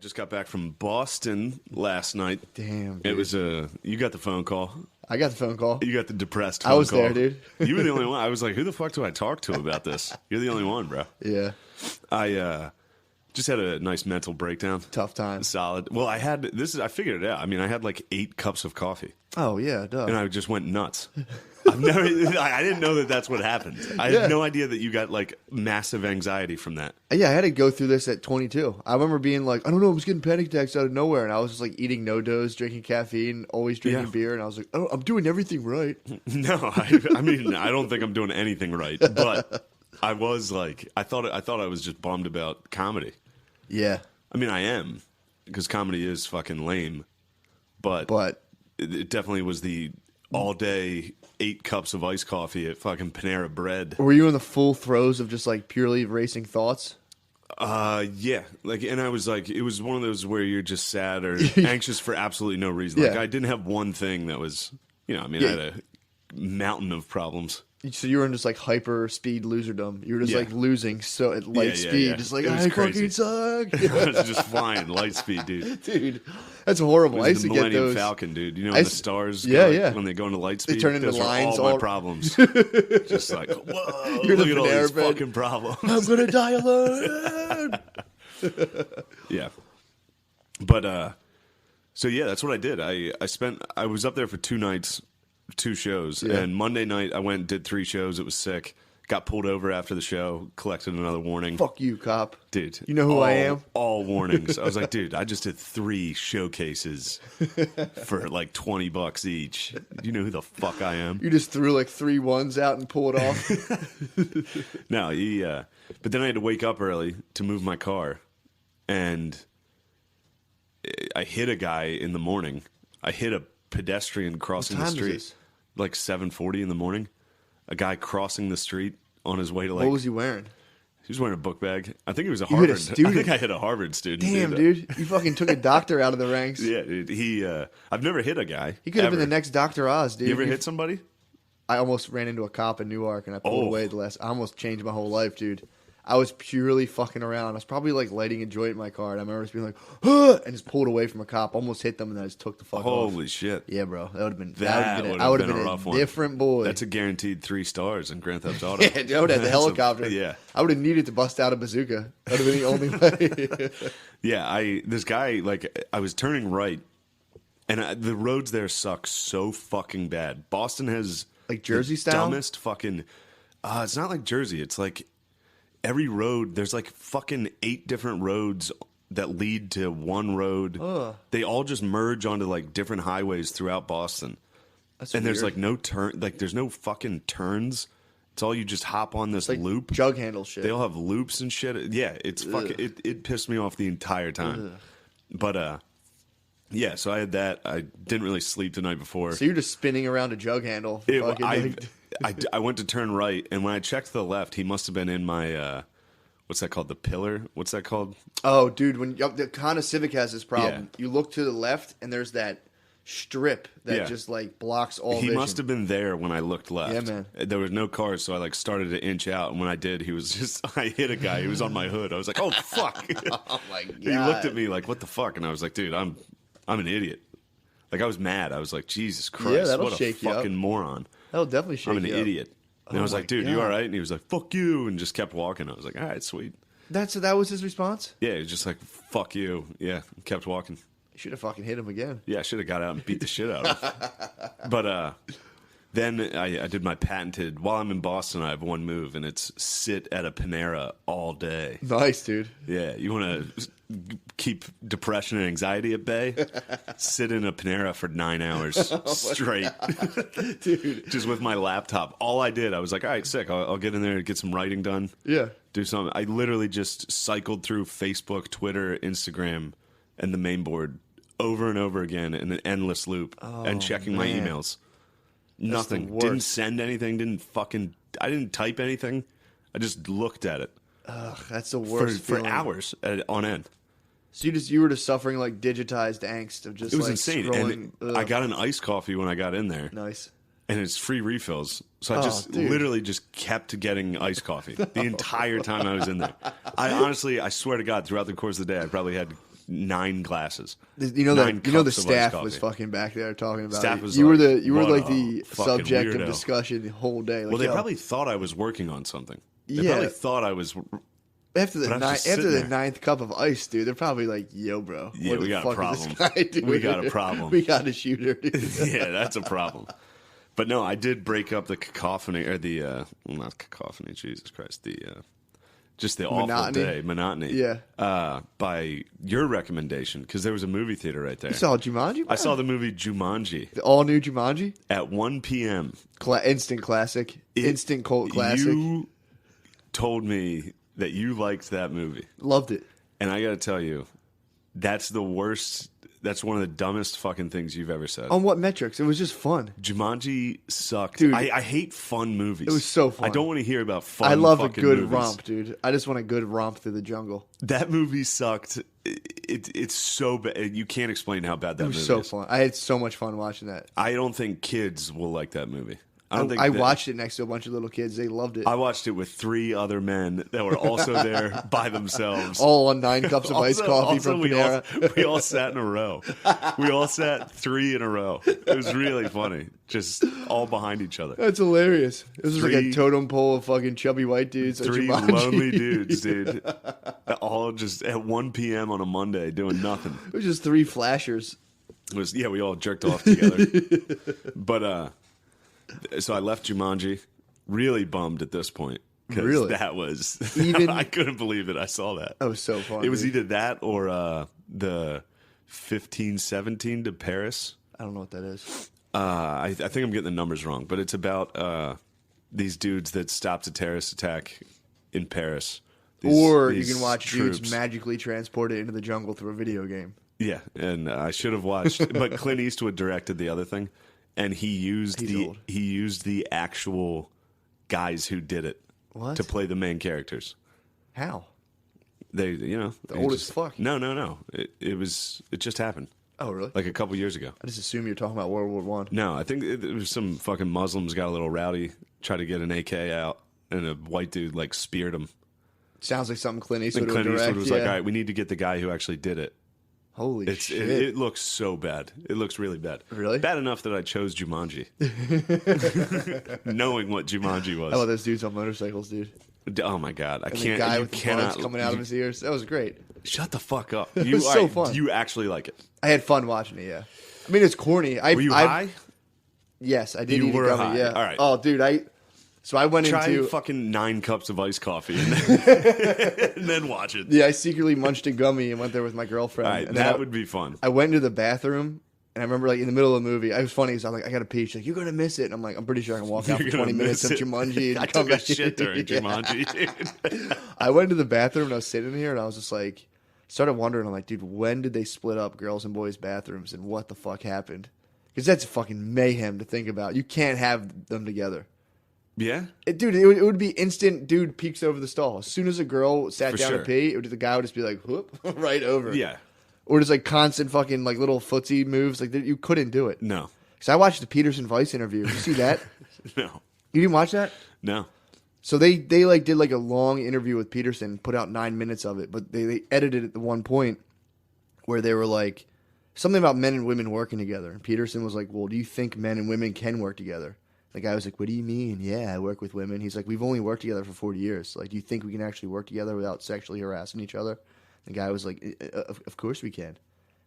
Just got back from Boston last night. Damn, dude. It was you got the phone call. I got the phone call. You got the depressed phone I was call. there, dude. You were the only one. I was like, who the fuck do I talk to about this? You're the only one, bro. Yeah. I just had a nice mental breakdown. Tough time. Solid. Well, I figured it out. I mean, I had like 8 cups of coffee. Oh, yeah, duh. And I just went nuts. I didn't know that that's what happened. I had no idea that you got like massive anxiety from that. Yeah, I had to go through this at 22. I remember being like, I don't know, I was getting panic attacks out of nowhere. And I was just like eating no-dos, drinking caffeine, always drinking beer. And I was like, oh, I'm doing everything right. No, I mean, I don't think I'm doing anything right. But I was like, I thought I was just bummed about comedy. Yeah. I mean, I am, because comedy is fucking lame. But it definitely was the all-day 8 cups of iced coffee at fucking Panera Bread. Were you in the full throes of just like purely racing thoughts? Yeah. Like, and I was like, it was one of those where you're just sad or anxious for absolutely no reason. Like, Yeah. I didn't have one thing that was, I mean, I had a mountain of problems. So you were in just like hyper speed loserdom. You were just Yeah. like losing so at light speed, just like It was I crazy. fucking suck. I was just flying light speed, dude. Dude, that's horrible. It I was used the to get Millennium those. Falcon, dude. You know I when the used- stars Yeah, go, yeah. when they go into light speed? turn into those lines are all all- my problems. Just like, whoa, You're the look at all these Panera Bread. fucking problems. I'm gonna die alone. Yeah. But, so yeah, that's what I did. I was up there for 2 nights, 2 shows. Yeah. And Monday night, I went and did 3 shows. It was sick. Got pulled over after the show, collected another warning. Fuck you, cop. Dude. You know who I am? All warnings. I was like, dude, I just did 3 showcases for like $20 each. Do you know who the fuck I am? You just threw like 3 ones out and pull it off. No, but then I had to wake up early to move my car. And I hit a guy in the morning. I hit a pedestrian crossing the time is street. this? Like 7:40 in the morning. A guy crossing the street on his way to like. What was he wearing? He was wearing a book bag. I think he was a You hit a Harvard. I student? think I hit a Harvard student. Damn, dude. You fucking took a doctor out of the ranks. Yeah, dude. I've never hit a guy. He could have been ever. the next Dr. Oz, dude. You ever hit somebody? I almost ran into a cop in Newark and I pulled Oh. away I almost changed my whole life, dude. I was purely fucking around. I was probably like lighting a joint in my car and I remember just being like, "Huh," and just pulled away from a cop, almost hit them and then I just took the fuck off. Holy shit. Yeah, bro. That would have been That I would have been been a rough one. different boy. That's a guaranteed 3 stars in Grand Theft Auto. Yeah, I would have the helicopter. Yeah. I would have needed to bust out a bazooka. That would have been the only way. Yeah, this guy, like, I was turning right, and the roads there suck so fucking bad. Boston has Like Jersey the style? dumbest fucking. It's not like Jersey. It's like every road. There's like fucking 8 different roads that lead to one road. Ugh. They all just merge onto like different highways throughout Boston, That's and there's weird. like no turn. Like there's no fucking turns. It's all you just hop on this like loop. jug handle shit. They all have loops and shit. Yeah, it's fucking. It pissed me off the entire time. But yeah. So I had that. I didn't really sleep the night before. So you're just spinning around a jug handle. It- fucking, I went to turn right, and when I checked to the left, he must have been in my what's that called? The pillar? What's that called? Oh, dude, when the Honda Civic has this problem, Yeah. you look to the left and there's that strip that Yeah. just like blocks all He vision. must have been there when I looked left. Yeah, man. There was no cars, so I like started to inch out, and when I did, he was just. I hit a guy. He was on my hood. I was like, "Oh fuck!" Oh my god! He looked at me like, "What the fuck?" And I was like, "Dude, I'm an idiot." Like I was mad. I was like, "Jesus Christ, that'll what a shake you up. fucking moron!" That'll definitely shake I'm an you up. idiot. And I Oh was my like, "Dude, you God. all right?" And he was like, "Fuck you," and just kept walking. I was like, "All right, sweet." That was his response. Yeah, he was just like, "Fuck you." Yeah, kept walking. You should have fucking hit him again. Yeah, I should have got out and beat the shit out of him. But then I did my patented. While I'm in Boston, I have one move, and it's sit at a Panera all day. Nice, dude. Yeah, you want to keep depression and anxiety at bay? Sit in a Panera for 9 hours straight, Dude. just with my laptop. All I did, I was like, all right, sick. I'll get in there and get some writing done. Yeah. Do something. I literally just cycled through Facebook, Twitter, Instagram, and the main board over and over again in an endless loop, and checking my man. emails. the Nothing. worst. Didn't send anything. I didn't type anything. I just looked at it Ugh, that's the for worst feeling. hours on end. So you were just suffering like digitized angst of just It was like insane. scrolling. And I got an iced coffee when I got in there, nice. and it's free refills. So I Oh, just dude. literally just kept getting iced coffee the entire time I was in there. I swear to God, throughout the course of the day, I probably had 9 glasses. You know Nine the cups of iced staff coffee. was fucking back there talking about Staff it. was You were like, like "What the a fucking subject weirdo." of discussion the whole day. Like, Well, they yo, probably thought I was working on something. They Yeah. probably thought I was. after the but I was just after sitting the there. 9th cup of ice, dude, they're probably like, "Yo, bro, Yeah, what we the got a fuck is this problem. guy doing? We got a problem. We got a shooter, dude." Yeah, that's a problem. But no, I did break up the cacophony or the not cacophony. Jesus Christ, the just the awful monotony. Yeah. By your recommendation, because there was a movie theater right there. You saw Jumanji? I saw the movie Jumanji the all new Jumanji. at 1 p.m. Instant classic, instant cult classic. You told me that you liked that movie, Loved it. and I got to tell you, that's the worst. That's one of the dumbest fucking things you've ever said. On what metrics? It was just fun. Jumanji sucked. Dude. I hate fun movies. It was so fun. I don't want to hear about fun I love a fucking good movies. romp, dude. I just want a good romp through the jungle. That movie sucked. It's so bad. You can't explain how bad that It movie was so is. fun. I had so much fun watching that. I don't think kids will like that movie. I don't think I that- watched it next to a bunch of little kids. They loved it. I watched it with 3 other men that were also there by themselves. All on 9 cups of iced coffee also from we Panera. we all sat in a row. We all sat 3 in a row. It was really funny. Just all behind each other. That's hilarious. It was just like a 3 totem pole of fucking chubby white dudes. at 3 Jumanji. lonely dudes, dude. All just at 1 p.m. on a Monday doing nothing. It was just 3 flashers. It was we all jerked off together. But so I left Jumanji, really bummed at this point. 'Cause Really? that was Even- I couldn't believe it. I saw that. That was so fun. It was dude. either that or the 1517 to Paris. I don't know what that is. I think I'm getting the numbers wrong, but it's about these dudes that stopped a terrorist attack in Paris. Or you These can watch troops. dudes magically transported into the jungle through a video game. Yeah, and I should have watched, but Clint Eastwood directed the other thing, and he used the actual guys who did it What? to play the main characters. How? They, old as fuck. No. It just happened Oh, really? like a couple years ago. I just assume you're talking about World War One. No, I think it was some fucking Muslims got a little rowdy, tried to get an AK out, and a white dude like speared him. Sounds like something Clint And Eastwood would Clint direct. Eastwood was yeah. like, "All right, we need to get the guy who actually did it." Holy shit! It looks so bad. It looks really bad. Really? Bad enough that I chose Jumanji, knowing what Jumanji was. I love those dudes on motorcycles, dude. Oh my god, I And can't. the guy you with the cannot buds coming out of his ears. That was great. Shut the fuck up. It was so fun. You actually like it? I had fun watching it. Yeah. I mean, it's corny. Were you high? Yes, I did You eat were a gummy. high. Yeah. All right. Oh, dude, So I went Try into. fucking 9 cups of iced coffee and then watch it. Yeah, I secretly munched a gummy and went there with my girlfriend. All right, and then that would be fun. I went into the bathroom, and I remember, like, in the middle of the movie, I was funny because I was like, I got to pee. She's like, you're going to miss it. And I'm like, I'm pretty sure I can walk out for You're 20 gonna minutes of miss it. Jumanji and I come took a back. shit during Yeah. Jumanji, dude. I went to the bathroom, and I was sitting here, and I was just like, started wondering, I'm like, dude, when did they split up girls' and boys' bathrooms, and what the fuck happened? Because that's fucking mayhem to think about. You can't have them together. Yeah? Dude, it would be instant. Dude peeks over the stall. As soon as a girl sat For down sure. to pee, the guy would just be like, whoop, right over. Yeah. Or just like constant fucking like little footsie moves. Like you couldn't do it. No. Because I watched the Peterson Vice interview. Did you see that? No. You didn't watch that? No. So they like did like a long interview with Peterson, put out 9 minutes of it, but they edited it at the one point where they were like something about men and women working together. And Peterson was like, well, do you think men and women can work together? The guy was like, what do you mean? Yeah, I work with women. He's like, we've only worked together for 40 years. Like, do you think we can actually work together without sexually harassing each other? The guy was like, of course we can.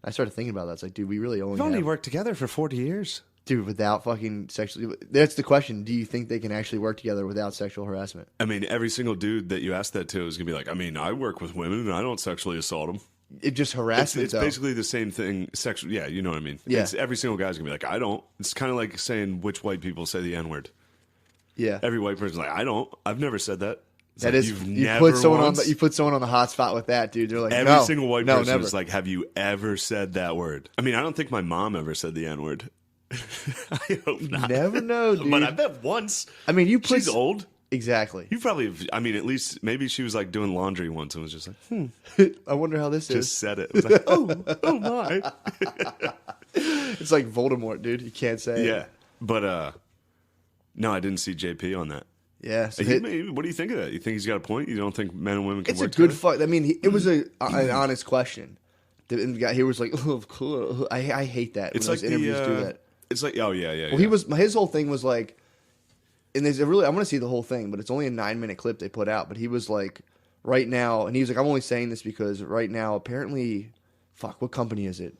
I started thinking about that. It's like, dude, we really only We've only have- worked together for 40 years. Dude, without fucking sexually... That's the question. Do you think they can actually work together without sexual harassment? I mean, every single dude that you ask that to is going to be like, I mean, I work with women and I don't sexually assault them. It just harassment, It's though. basically the same thing. Sexual, yeah, you know what I mean. Yeah. It's, every single guy's gonna be like, I don't. It's kind of like saying which white people say the N word. Yeah. Every white person's like, I don't. I've never said that. It's That like, is, you've you never put someone once? on the, you put someone on the hot spot with that, dude. They're like, Every no, single white no, person never. is like, have you ever said that word? I mean, I don't think my mom ever said the N word. I hope not. Never know, dude. But I bet once. I mean, you put She's old. Exactly. You probably. I mean, at least maybe she was like doing laundry once and was just like, I wonder how this just is. said it. It was like, oh my. It's like Voldemort, dude. You can't say. Yeah, but no, I didn't see JP on that. Yeah. So What do you think of that? You think he's got a point? You don't think men and women can it's a work good together? fuck. I mean, it was an honest question. The guy here was like, oh, I hate that. It's when like those interviews do that. It's like, oh yeah. Well, his whole thing was like, and I want to see the whole thing, but it's only a 9-minute clip they put out. But he was like, right now, and he was like, I'm only saying this because right now, apparently, what company is it?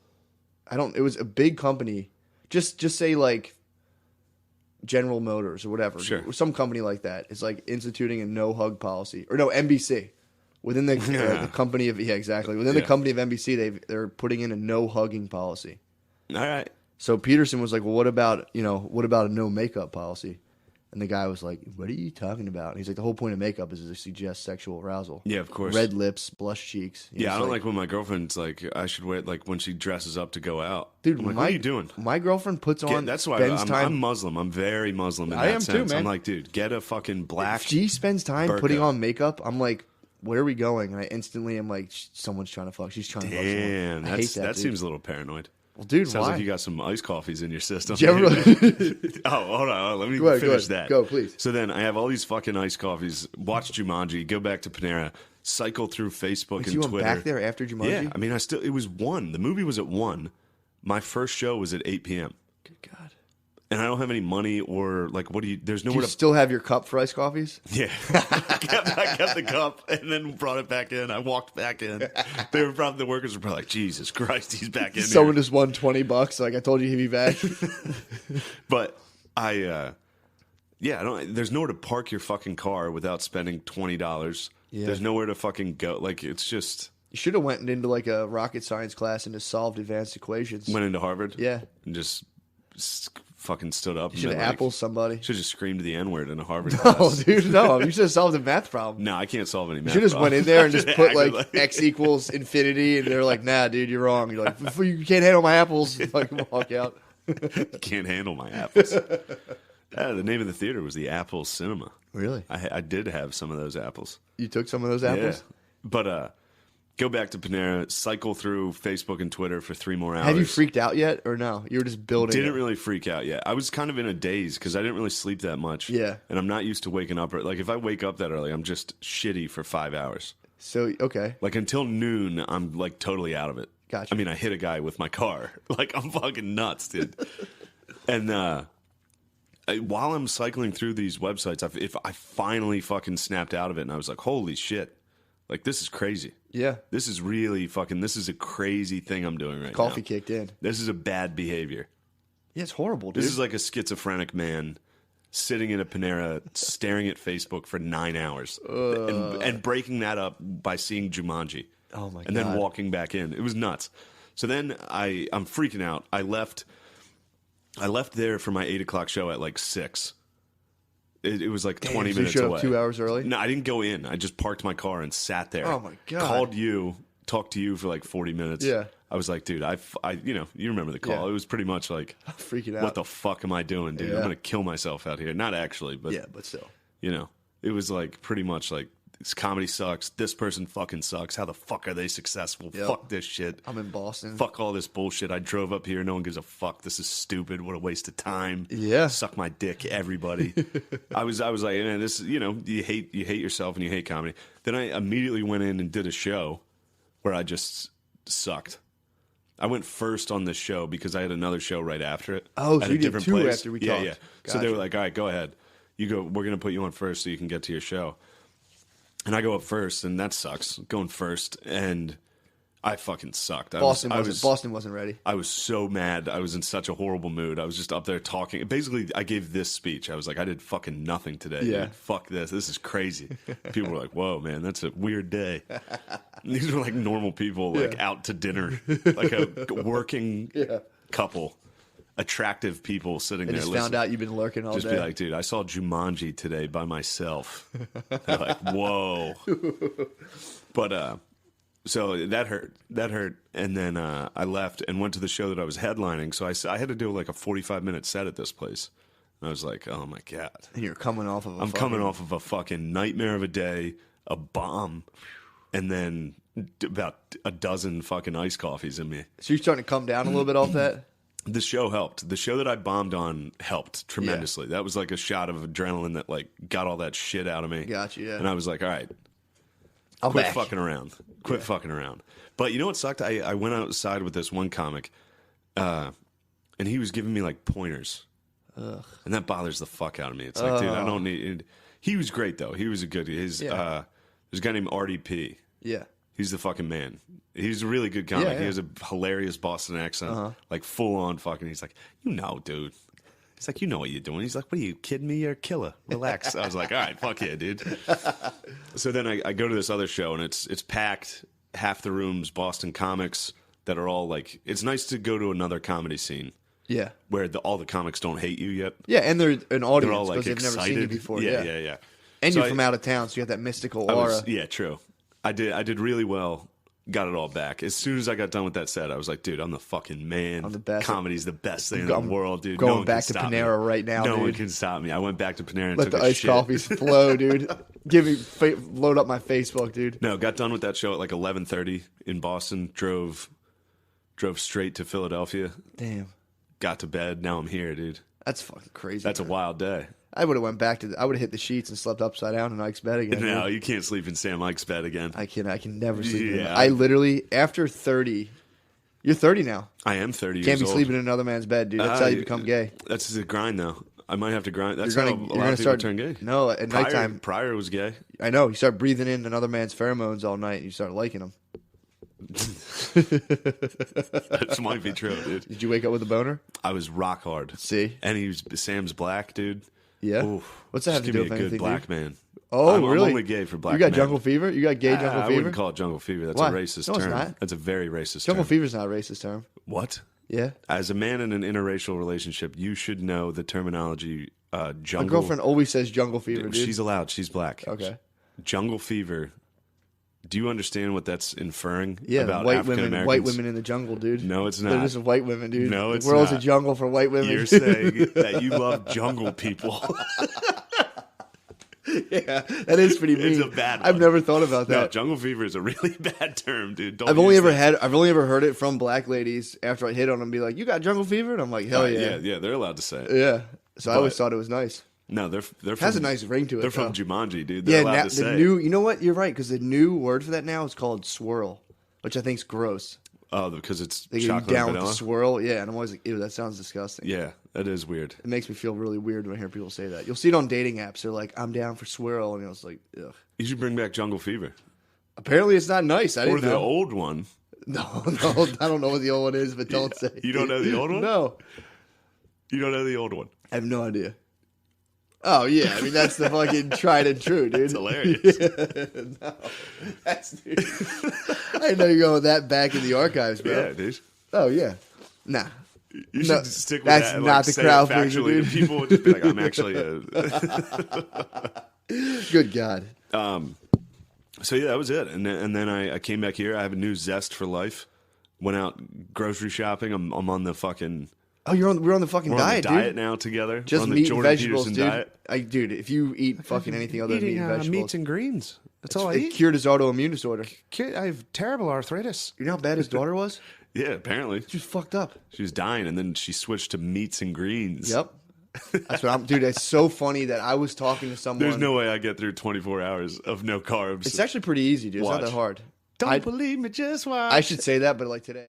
It was a big company. Just say like General Motors or whatever. Sure. Some company like that is like instituting a no hug policy. Or no, NBC. Within the company of, exactly. Within the company of NBC, they're putting in a no hugging policy. All right. So Peterson was like, well, what about a no makeup policy? And the guy was like, what are you talking about? And he's like, the whole point of makeup is to suggest sexual arousal. Yeah, of course. Red lips, blush cheeks. Yeah, I don't like when my girlfriend's like, I should wear, like, when she dresses up to go out. Dude, I'm like, what are you doing? My girlfriend puts on That's why spends time. I'm Muslim. I'm very Muslim in that sense. Too, man. I'm like, dude, get a fucking black If she spends time burqa. putting on makeup, I'm like, where are we going? And I instantly am like, someo's trying to fuck. She's trying to fuck someone. Damn, I hate that dude. seems a little paranoid. Well, dude, Sounds why? like you got some iced coffees in your system. Oh, hold on. Let me go finish that. Go, please. So then I have all these fucking iced coffees, watch Jumanji, go back to Panera, cycle through Facebook and you Twitter. went back there after Jumanji? Yeah, I mean, it was 1. The movie was at 1. My first show was at 8 p.m. Good God. And I don't have any money or, like, there's Do nowhere you to... still have your cup for iced coffees? Yeah. I kept the cup and then brought it back in. I walked back in. The workers were probably like, Jesus Christ, he's back in Someone here. just won $20. Like I told you, he'd be back. But there's nowhere to park your fucking car without spending $20. Yeah. There's nowhere to fucking go. Like, it's just... You should have went into like a rocket science class and just solved advanced equations. Went into Harvard? Yeah. And just fucking stood up. You should have Apple somebody. Should have just screamed the N-word in a Harvard No, class. dude, no. You should have solved a math problem. No, I can't solve any math You should have just went in there and just put like like x equals infinity, and they're like, nah, dude, you're wrong. You're like, you can't handle my apples. Fucking walk out. Can't handle my apples. The name of the theater was the Apple Cinema. Really? I did have some of those apples. You took some of those apples? Yeah. But go back to Panera, cycle through Facebook and Twitter for 3 more hours. Have you freaked out yet, or no? You were just building. Didn't really freak out yet. I was kind of in a daze because I didn't really sleep that much. Yeah. And I'm not used to waking up. Like, if I wake up that early, I'm just shitty for 5 hours. So, okay. Like, until noon, I'm, like, totally out of it. Gotcha. I mean, I hit a guy with my car. Like, I'm fucking nuts, dude. And while I'm cycling through these websites, I finally fucking snapped out of it, and I was like, holy shit. Like, this is crazy. Yeah. This is really this is a crazy thing I'm doing right now. Coffee kicked in. This is a bad behavior. Yeah, it's horrible, dude. This is like a schizophrenic man sitting in a Panera staring at Facebook for 9 hours and breaking that up by seeing Jumanji. Oh, my God. And then walking back in. It was nuts. So then I'm freaking out. I left there for my 8 o'clock show at like 6. It was like 20 minutes you showed away. Up 2 hours early? No, I didn't go in. I just parked my car and sat there. Oh, my God. Called you, talked to you for like 40 minutes. Yeah. I was like, dude, you remember the call. Yeah. It was pretty much like, freaking out. what the fuck am I doing, dude? Yeah. I'm going to kill myself out here. Not actually, but, Yeah, but still. It was like pretty much like, this comedy sucks. This person fucking sucks. How the fuck are they successful? Yep. Fuck this shit. I'm in Boston. Fuck all this bullshit. I drove up here. No one gives a fuck. This is stupid. What a waste of time. Yeah. Suck my dick, everybody. I was like, man, this, you hate yourself and you hate comedy. Then I immediately went in and did a show where I just sucked. I went first on this show because I had another show right after it. Oh, so at a you did different 2 place. after we yeah, talked. Yeah. So Gotcha. they were like, all right, go ahead. You go. We're going to put you on first so you can get to your show. And I go up first, and that sucks. Going first, and I fucking sucked. Boston wasn't ready. I was so mad. I was in such a horrible mood. I was just up there talking. Basically, I gave this speech. I was like, I did fucking nothing today. Yeah. Dude. Fuck this. This is crazy. People were like, whoa, man, that's a weird day. These were like normal people, like out to dinner, like a working couple. Attractive people sitting I there just listening. found out you've been lurking all Just day. be like, dude, I saw Jumanji today by myself. They're like, whoa. But so that hurt. And then I left and went to the show that I was headlining. So I had to do like a 45-minute set at this place. And I was like, oh my God. And you're coming off of coming off of a fucking nightmare of a day, a bomb, and then about a dozen fucking iced coffees in me. So you're starting to come down a little bit off that? The show helped. The show that I bombed on helped tremendously. Yeah. That was like a shot of adrenaline that like got all that shit out of me. Gotcha, yeah. And I was like, all right, I'll quit back. fucking around. Quit fucking around. But you know what sucked? I went outside with this one comic, and he was giving me like pointers. Ugh. And that bothers the fuck out of me. It's like, dude, I don't need... He was great, though. He was a good... There's a guy named RDP. Yeah. He's the fucking man. He's a really good comic. Yeah, yeah. He has a hilarious Boston accent. Like, full-on fucking... He's like, you know, dude. He's like, you know what you're doing. He's like, what are you, kidding me? You're a killer. Relax. I was like, all right, fuck yeah, dude. So then I go to this other show, and it's packed. Half the room's Boston comics that are all like... It's nice to go to another comedy scene. Yeah. Where all the comics don't hate you yet. Yeah, and they're an audience They're all like because they've excited. never seen you before. Yeah. And So you're from out of town, so you got that mystical aura. Yeah, true. I did really well. Got it all back. As soon as I got done with that set, I was like, dude, I'm the fucking man. I'm the best. Comedy's the best thing in the world, dude. Going No one back can to stop Panera me. right now, No dude. one can stop me. I went back to Panera and Let took the a iced shit. coffees flow, dude. Load up my Facebook, dude. No, got done with that show at like 11:30 in Boston. Drove straight to Philadelphia. Damn. Got to bed. Now I'm here, dude. That's fucking crazy. That's a wild day. I would have went back to. I would have hit the sheets and slept upside down in Ike's bed again. No, dude. you can't sleep in Sam Mike's bed again. I can never sleep. Yeah. I literally after 30. You're 30 now. I am 30 Can't years be old. sleeping in another man's bed, dude. That's how you become gay. That's the grind, though. I might have to grind. That's You're how gonna a lot of people start turn gay. No, at nighttime. Pryor was gay. I know. You start breathing in another man's pheromones all night. And you start liking them. That might be true, dude. Did you wake up with a boner? I was rock hard. See? And Sam's black, dude. Yeah. Oof. What's that have Just to do give with me a good anything, black dude? man. Oh, I'm really? only gay for black You got men. jungle fever? You got gay jungle I fever? wouldn't call it jungle fever. That's Why? a racist No, it's term. not. That's a very racist Jungle term. fever's not a racist term. What? Yeah. As a man in an interracial relationship, you should know the terminology jungle. My girlfriend always says jungle fever, dude. She's allowed. She's black. Okay. Jungle fever. Do you understand what that's inferring Yeah, about white African women, Americans? white women in the jungle, dude. No, it's They're not. just white women, dude. No, it's the world's not. a jungle for white women. You're saying that you love jungle people. Yeah, that is pretty mean. It's a bad one. I've never thought about No, that. jungle fever is a really bad term, dude. Don't I've only use ever that. I've only ever heard it from black ladies after I hit on them, be like, "You got jungle fever?" And I'm like, "Hell yeah, yeah, they're allowed to say it. yeah." So I always But- thought it was nice. No, they're It from, has a nice ring to it. They're from though. Jumanji, dude. They're Yeah, allowed now, to the say new. it. You know what? You're right because the new word for that now is called swirl, which I think is gross. Oh, because it's They get you chocolate down and with the vanilla. swirl, yeah, and I'm always like, "Ew, that sounds disgusting." Yeah, that is weird. It makes me feel really weird when I hear people say that. You'll see it on dating apps. They're like, "I'm down for swirl," and it's like, ugh. You should bring back jungle fever Apparently, it's not nice. I or didn't the know. old one. No, I don't know what the old one is, but don't say. You don't know the old one? No, You don't know the old one. I have no idea. Oh yeah, I mean that's the fucking tried and true, dude. It's hilarious. No, that's dude. I didn't know you're going that back in the archives, bro. Yeah, dude. Oh yeah, nah. You should No, stick with that's that. And, not like, the say crowd it pleaser, factually. dude. People would just be like, "I'm actually a." Good God. So yeah, that was it. And then I came back here. I have a new zest for life. Went out grocery shopping. I'm on the fucking. Oh, we're on the fucking We're diet, on the diet dude. now together. Just we're on the meat and Jordan vegetables, Peterson dude. diet. Dude, if you eat fucking anything other than meat and vegetables, meats and greens. That's all I it eat. cured his autoimmune disorder. I have terrible arthritis. You know how bad his daughter was? Yeah, apparently She was fucked up. she was dying, and then she switched to meats and greens. Yep. That's what I'm, dude. It's so funny that I was talking to someone. There's no way I get through 24 hours of no carbs. It's actually pretty easy, dude. It's not Watch. that hard. Don't I- believe me, just watch. I should say that, but like today.